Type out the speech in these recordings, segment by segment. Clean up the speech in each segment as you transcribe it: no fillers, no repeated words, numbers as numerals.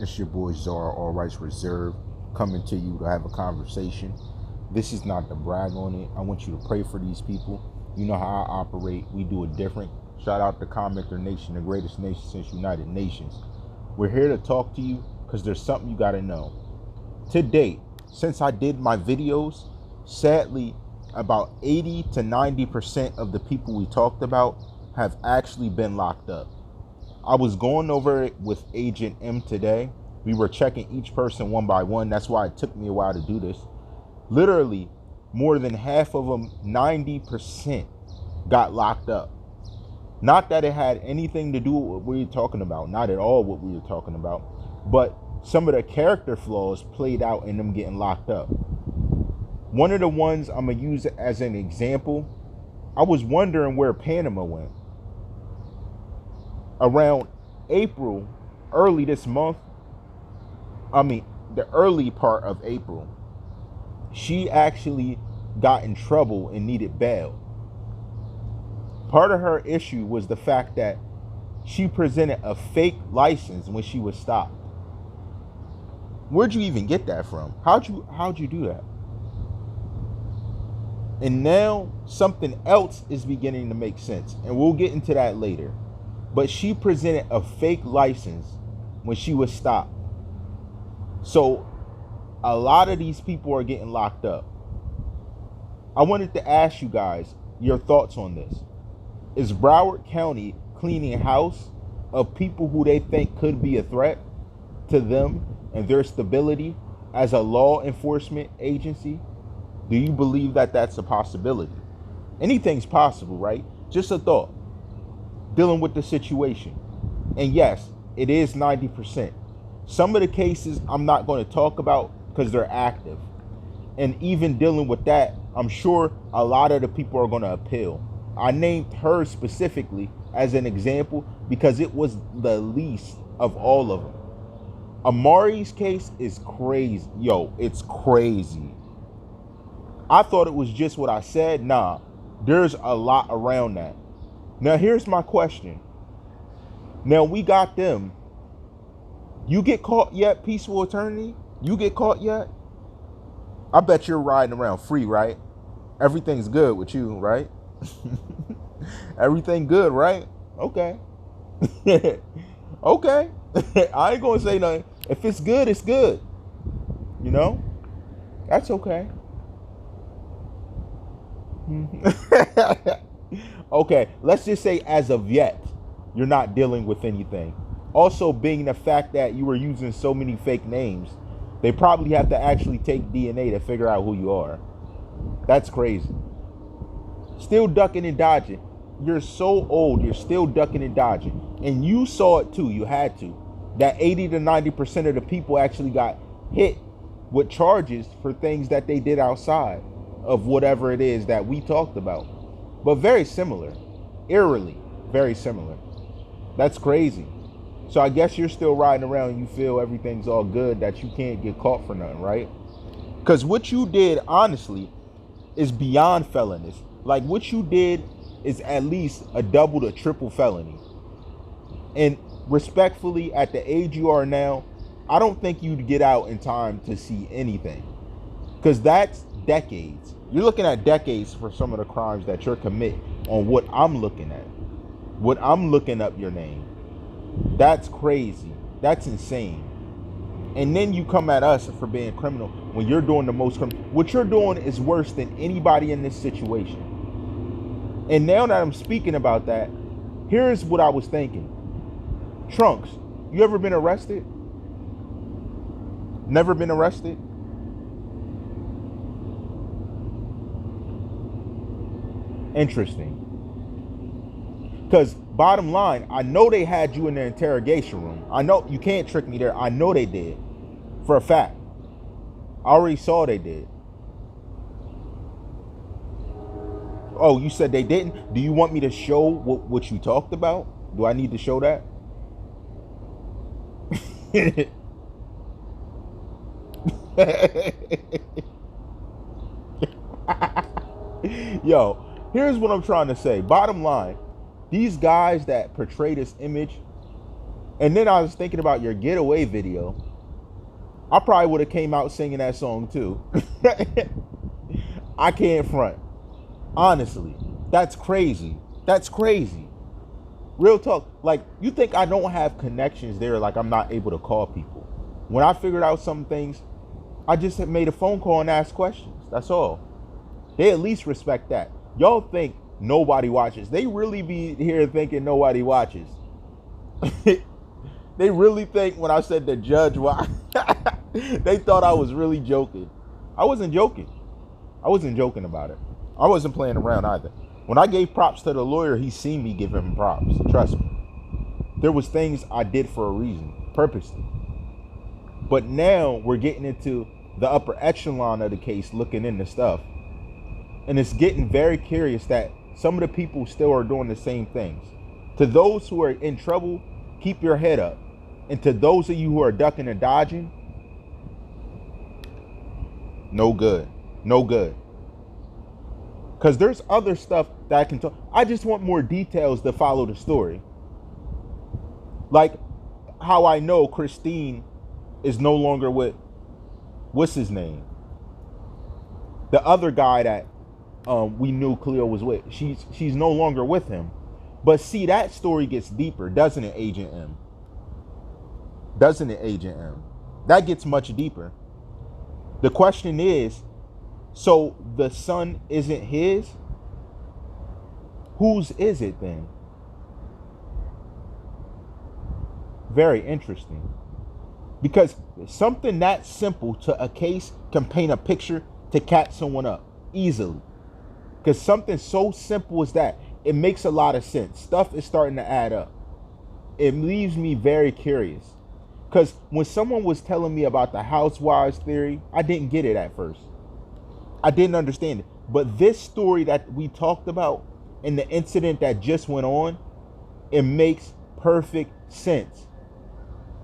It's your boy Zara, All Rights Reserved, coming to you to have a conversation. This is not to brag on it. I want you to pray for these people. You know how I operate. We do it different. Shout out to Commenter Nation, the greatest nation since United Nations. We're here to talk to you because there's something you got to know. To date, since I did my videos, sadly, about 80 to 90% of the people we talked about have actually been locked up. I was going over it with Agent M today. We were checking each person one by one. That's why it took me a while to do this. Literally, more than half of them, 90%, got locked up. Not that it had anything to do with what we were talking about. Not at all what we were talking about. But some of the character flaws played out in them getting locked up. One of the ones I'm going to use as an example, I was wondering where Panama went. Around April, early this month, the early part of April, she actually got in trouble and needed bail. Part of her issue was the fact that she presented a fake license when she was stopped. Where'd you even get that from? How'd you do that? And now something else is beginning to make sense, and we'll get into that later. But she presented a fake license when she was stopped. So a lot of these people are getting locked up. I wanted to ask you guys your thoughts on this. Is Broward County cleaning house of people who they think could be a threat to them and their stability as a law enforcement agency? Do you believe that that's a possibility? Anything's possible, right? Just a thought. Dealing with the situation. And yes, it is 90%. Some of the cases I'm not going to talk about because they're active. And even dealing with that, I'm sure a lot of the people are going to appeal. I named her specifically as an example because it was the least of all of them. Amari's case is crazy. Yo, it's crazy. I thought it was just what I said. Nah, there's a lot around that. Now, here's my question. Now, we got them. You get caught yet, Peaceful Eternity? You get caught yet? I bet you're riding around free, right? Everything's good with you, right? Everything good, right? Okay. Okay. I ain't going to say nothing. If it's good, it's good. You know? That's okay. Okay, let's just say as of yet, you're not dealing with anything. Also, being the fact that you were using so many fake names, they probably have to actually take DNA to figure out who you are. That's crazy. Still ducking and dodging. You're so old, you're still ducking and dodging. And you saw it too, you had to. That 80 to 90% of the people actually got hit with charges for things that they did outside of whatever it is that we talked about. But very similar. Eerily, very similar. That's crazy. So I guess you're still riding around and you feel everything's all good, that you can't get caught for nothing, right? Because what you did, honestly, is beyond felonies. Like, what you did is at least a double to triple felony. And respectfully, at the age you are now, I don't think you'd get out in time to see anything. Because that's decades. You're looking at decades for some of the crimes that you're committing on what I'm looking at. What I'm looking up your name. That's crazy. That's insane. And then you come at us for being criminal when you're doing the most criminal. What you're doing is worse than anybody in this situation. And now that I'm speaking about that, here's what I was thinking. Trunks, you ever been arrested? Never been arrested? Interesting. Because bottom line, I know they had you in the interrogation room. I know you can't trick me there. I know they did. For a fact. I already saw they did. Oh, you said they didn't? Do you want me to show what you talked about? Do I need to show that? Yo, here's what I'm trying to say. Bottom line, these guys that portray this image, And then I was thinking about your getaway video. I probably would have came out singing that song too. I can't front. Honestly, that's crazy. That's crazy. Real talk. Like, you think I don't have connections there, like I'm not able to call people. When I figured out some things, I just had made a phone call and asked questions. That's all. They at least respect that. Y'all think nobody watches. They really be here thinking nobody watches. They really think when I said the judge, they thought I was really joking. I wasn't joking. I wasn't joking about it. I wasn't playing around either. When I gave props to the lawyer, he seen me give him props. Trust me. There was things I did for a reason, purposely. But now we're getting into the upper echelon of the case, looking into stuff. And it's getting very curious that some of the people still are doing the same things. To those who are in trouble, keep your head up. And to those of you who are ducking and dodging, no good. No good. Because there's other stuff that I can talk. I just want more details to follow the story. Like how I know Christine is no longer with, what's his name? The other guy that we knew Cleo was with. She's no longer with him. But see, that story gets deeper, doesn't it, Agent M? Doesn't it, Agent M? That gets much deeper. The question is, so the son isn't his? Whose is it then? Very interesting. Because something that simple to a case can paint a picture to catch someone up easily. Because something so simple as that, it makes a lot of sense. Stuff is starting to add up. It leaves me very curious. Because when someone was telling me about the housewives theory, I didn't get it at first. I didn't understand it. But this story that we talked about and the incident that just went on, it makes perfect sense.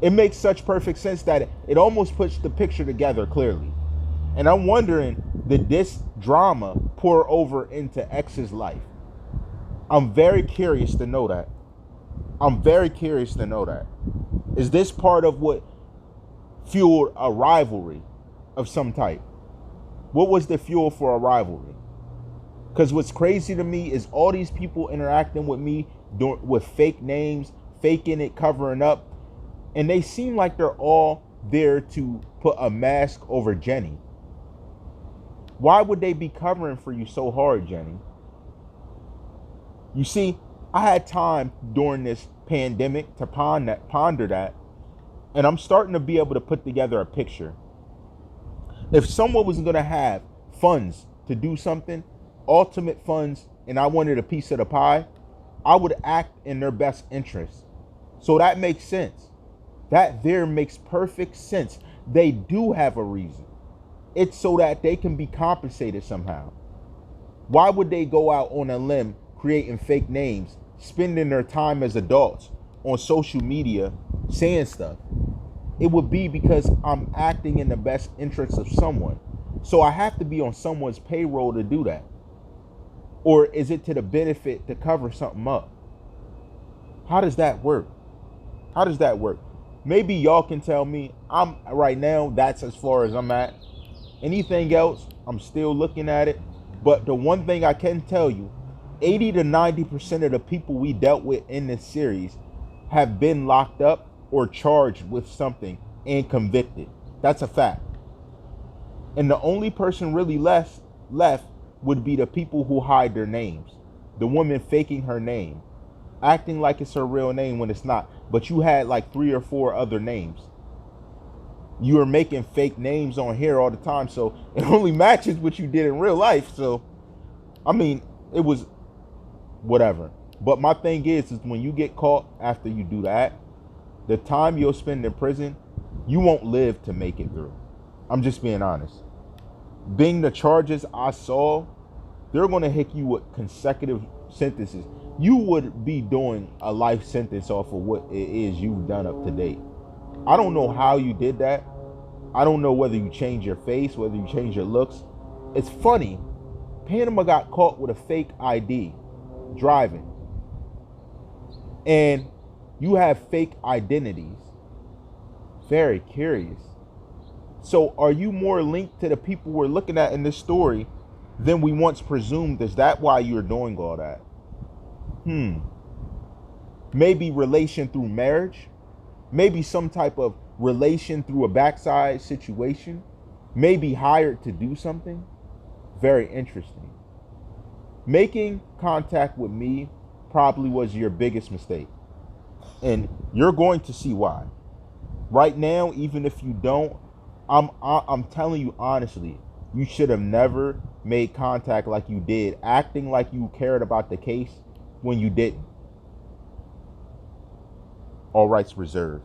It makes such perfect sense that it almost puts the picture together clearly. And I'm wondering, did this drama pour over into X's life? I'm very curious to know that. I'm very curious to know that. Is this part of what fueled a rivalry of some type? What was the fuel for a rivalry? Because what's crazy to me is all these people interacting with me with fake names, faking it, covering up. And they seem like they're all there to put a mask over Jenny. Why would they be covering for you so hard, Jenny? You see, I had time during this pandemic to ponder that. And I'm starting to be able to put together a picture. If someone was going to have funds to do something, ultimate funds, and I wanted a piece of the pie, I would act in their best interest. So that makes sense. That there makes perfect sense. They do have a reason. It's so that they can be compensated somehow. Why would they go out on a limb creating fake names, spending their time as adults on social media saying stuff? It would be because I'm acting in the best interest of someone. So I have to be on someone's payroll to do that. Or is it to the benefit to cover something up? How does that work? How does that work? Maybe y'all can tell me. I'm right now, that's as far as I'm at. Anything else, I'm still looking at it. But the one thing I can tell you, 80 to 90% of the people we dealt with in this series have been locked up or charged with something and convicted. That's a fact. And the only person really left would be the people who hide their names. The woman faking her name, acting like it's her real name when it's not. But you had like 3 or 4 other names. You are making fake names on here all the time, so it only matches what you did in real life. So, I mean, it was whatever. But my thing is when you get caught after you do that, the time you'll spend in prison, you won't live to make it through. I'm just being honest. Being the charges I saw, they're going to hit you with consecutive sentences. You would be doing a life sentence off of what it is you've done up to date. I don't know how you did that. I don't know whether you changed your face, whether you changed your looks. It's funny. Panama got caught with a fake ID driving. And You have fake identities. Very curious. So are you more linked to the people we're looking at in this story than we once presumed? Is that why you're doing all that? Maybe relation through marriage? Maybe some type of relation through a backside situation? Maybe hired to do something? Very interesting. Making contact with me probably was your biggest mistake. And you're going to see why. Right now, even if you don't, I'm telling you honestly, you should have never made contact like you did, acting like you cared about the case when you didn't. All rights reserved.